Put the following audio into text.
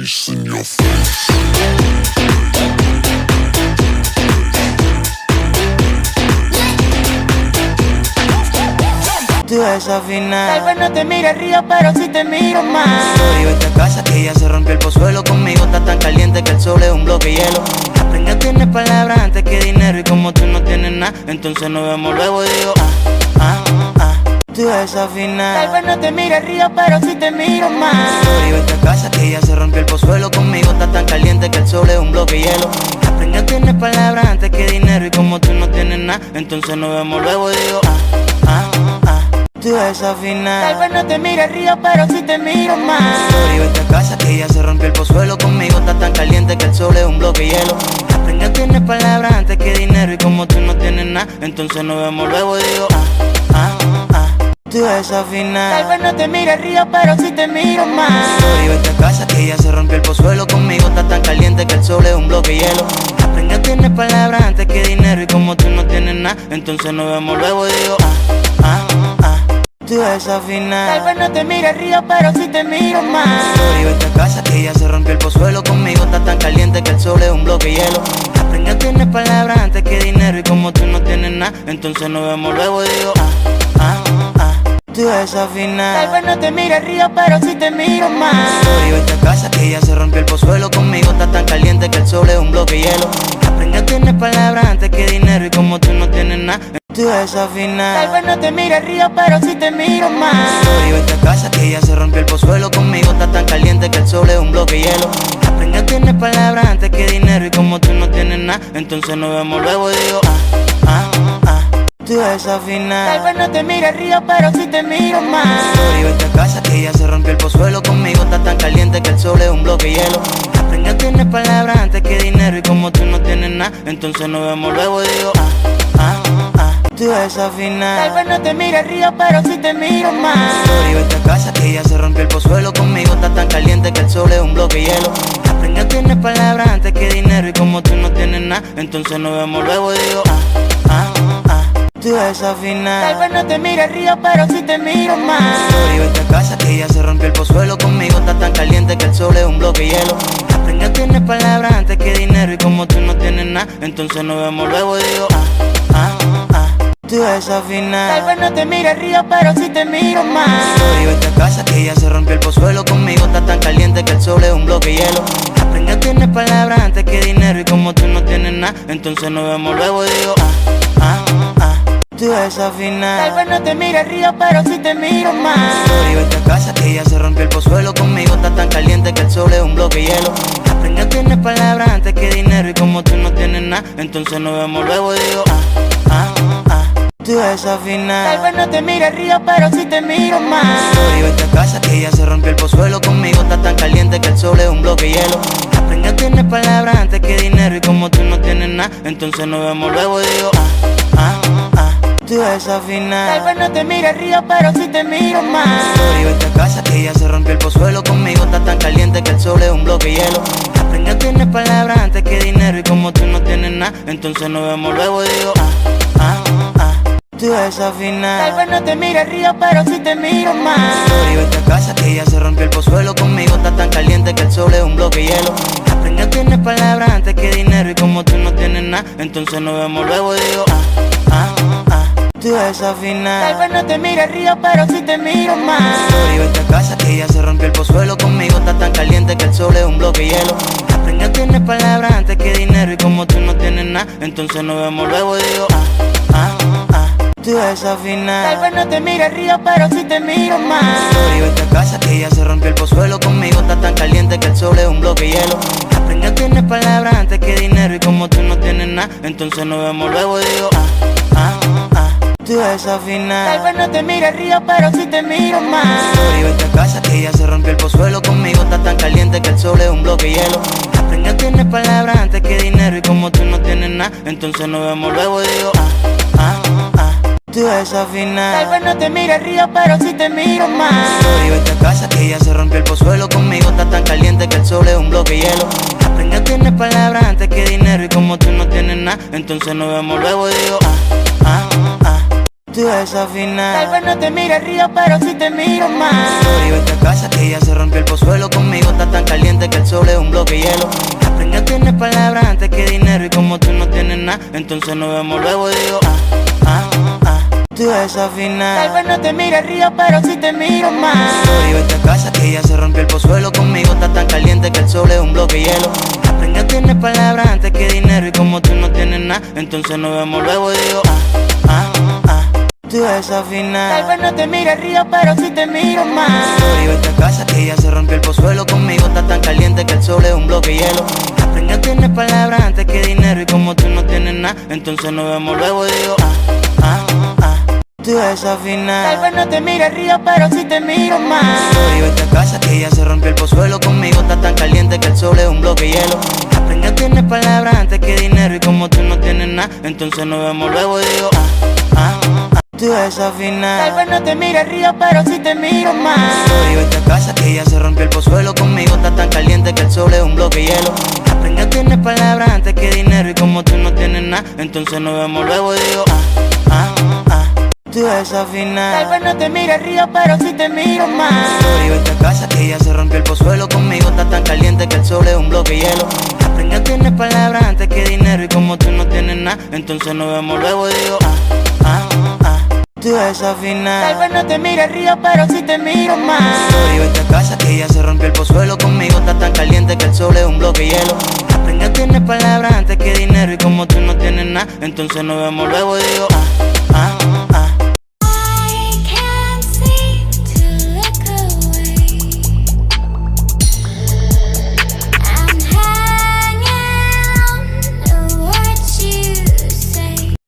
bass in your face. Tú desafinas. Tal vez no te mire río, pero si te miro más. Y vete a casa que ya se rompió el pozuelo. Conmigo está tan caliente que el sol es un bloque de hielo. Venga, tienes palabras antes que dinero. Y como tú no tienes nada, entonces nos vemos luego y digo Tú desafinas. Tal vez no te mire río, pero si te miro más. Y vete a casa que ya se rompió el pozuelo. Conmigo está tan caliente que el sol es un bloque de hielo. Venga, tienes palabras antes que dinero. Y como tú no tienes nada, entonces nos vemos luego y digo Tú desafinas. Tal vez no te mire río, pero si te miro más. Y vete a casa que ya se rompió el pozuelo. Conmigo está tan caliente que el sol es un bloque de hielo. Venga, tienes palabras antes que dinero. Y como tú no tienes nada, entonces nos vemos luego y digo Tú desafinas. Tal vez no te mire río, pero si te miro más. Y vete a casa que ya se rompió el pozuelo. Conmigo está tan caliente que el sol es un bloque de hielo. Venga, tienes palabras antes que dinero. Y como tú no tienes nada, entonces nos vemos luego y digo Tú desafinas. Tal vez no te mire río, pero si te miro más. Y vete a casa que ya se rompió el pozuelo. Conmigo está tan caliente que el sol es un bloque de hielo. Venga, tienes palabras antes que dinero. Y como tú no tienes nada, entonces nos vemos luego y digo Tú desafinas. Tal vez no te mire río, pero si te miro más. Y vete a casa que ya se rompió el pozuelo. Conmigo está tan caliente que el sol es un bloque de hielo. Venga, tienes palabras antes que dinero. Y como tú no tienes nada, tú desafinas. Tal vez no te mire río, pero si te miro más. Y vete a casa que ya se rompió el pozuelo. Conmigo está tan caliente que el sol es un bloque de hielo. Venga, tienes palabras antes que dinero. Y como tú no tienes nada, entonces nos vemos luego y digo Tú desafinas. Tal vez no te mire río, pero si te miro más. Y vete a casa que ya se rompió el pozuelo. Conmigo está tan caliente que el sol es un bloque de hielo. Venga, tienes palabras antes que dinero. Y como tú no tienes nada, entonces nos vemos luego y digo Tú desafinas. Tal vez no te mire río, pero si te miro más. Y vete a casa que ya se rompió el pozuelo. Conmigo está tan caliente que el sol es un bloque de hielo. Venga, tienes palabras antes que dinero. Y como tú no tienes nada, entonces nos vemos luego y digo Tú desafinas. Tal vez no te mire río, pero si te miro más. Y vete a casa que ya se rompió el pozuelo. Conmigo está tan caliente que el sol es un bloque de hielo. Venga, tienes palabras antes que dinero. Y como tú no tienes nada, entonces nos vemos luego y digo Tú desafinas. Tal vez no te mire río, pero si te miro más. Y vete a casa que ya se rompió el pozuelo. Conmigo está tan caliente que el sol es un bloque de hielo. Venga, tienes palabras antes que dinero. Y como tú no tienes nada, entonces nos vemos luego y digo Tú desafinas. Tal vez no te mire río, pero si te miro más. Y vete a casa que ya se rompió el pozuelo. Conmigo está tan caliente que el sol es un bloque de hielo. Venga, tienes palabras antes que dinero. Y como tú no tienes nada, entonces nos vemos luego y digo Tú desafinas. Tal vez no te mire río, pero si te miro más. Y vete a casa que ya se rompió el pozuelo. Conmigo está tan caliente que el sol es un bloque de hielo. Venga, tienes palabras antes que dinero. Y como tú no tienes nada, entonces nos vemos luego y digo Tú desafinas. Tal vez no te mire río, pero si te miro más. Y vete a casa que ya se rompió el pozuelo. Conmigo está tan caliente que el sol es un bloque de hielo. Venga, tienes palabras antes que dinero. Y como tú no tienes nada, entonces nos vemos luego y digo Tú desafinas. Tal vez no te mire río, pero si te miro más. Y vete a casa que ya se rompió el pozuelo. Conmigo está tan caliente que el sol es un bloque de hielo. Venga, tienes palabras antes que dinero. Y como tú no tienes nada, entonces nos vemos luego y digo Tú desafinas. Tal vez no te mire río, pero si te miro más. Y vete a casa que ya se rompió el pozuelo. Conmigo está tan caliente que el sol es un bloque de hielo. Venga, tienes palabras antes que dinero. Y como tú no tienes nada, entonces nos vemos luego y digo Tú desafinas. Tal vez no te mire río, pero si te miro más. Y vete a casa que ya se rompió el pozuelo. Conmigo está tan caliente que el sol es un bloque de hielo. Venga, tienes palabras antes que dinero. Y como tú no tienes nada, entonces nos vemos luego y digo Tú desafinas. Tal vez no te mire río, pero si te miro más. Y vete a casa que ya se rompió el pozuelo. Conmigo está tan caliente que el sol es un bloque de hielo. Venga, tienes palabras antes que dinero. Y como tú no tienes nada, entonces nos vemos luego y digo Tú desafinas. Tal vez no te mire río, pero si te miro más. Y vete a casa que ya se rompió el pozuelo. Conmigo está tan caliente que el sol es un bloque de hielo. Venga, tienes palabras antes que dinero. Y como tú no tienes nada, entonces nos vemos luego y digo Tú desafinas. Tal vez no te mire río, pero si te miro más. Y vete a casa que ya se rompió el pozuelo. Conmigo está tan caliente que el sol sol es un bloque de hielo. Aprende, tienes palabras antes que dinero y como tú no tienes nada, entonces nos vemos luego y digo tú desafinada. Tal vez no te mire río, pero si te miro más. Yo esta casa que ya se rompió el pozuelo. Conmigo está tan caliente que el sol es un bloque de hielo. Aprende, tienes palabras antes que dinero y como tú no tienes nada, entonces nos vemos luego y digo tú desafinada. Tal vez no te mire río, pero si te miro más. Yo esta casa que ya se rompió el pozuelo. Conmigo está tan caliente que el sol es un bloque de hielo. Aprende, tienes palabras antes que dinero y como tú no tienes nada, entonces nos vemos luego y digo tú desafinada. Tal vez no te mire río, pero si te miro más. Yo esta casa que ya se rompió el pozuelo. Conmigo está tan caliente que el sol es un bloque de hielo. Aprende, tienes palabras antes que dinero y como tú no tienes nada, entonces nos vemos luego y digo tú desafinada. Tal vez no te mire río, pero si te miro más. Yo esta casa que ya se rompió el pozuelo. Conmigo está tan caliente que el sol es un bloque de hielo. Aprende, tienes palabras antes que dinero y como tú no tienes nada, entonces nos vemos luego y digo tú desafinada. Tal vez no te mire río, pero si te miro más. Yo esta casa que ya se rompió el pozuelo. Conmigo está tan caliente que el sol es un bloque de hielo. Aprende, tienes palabras antes que dinero y como tú no tienes nada, entonces nos vemos luego y digo tú desafinada. Tal vez no te mire río, pero si te miro más. Yo esta casa que ya se rompió el pozuelo. Conmigo está tan caliente que el sol es un bloque de hielo. Aprende, tienes palabras antes que dinero y como tú no tienes nada, entonces nos vemos luego y digo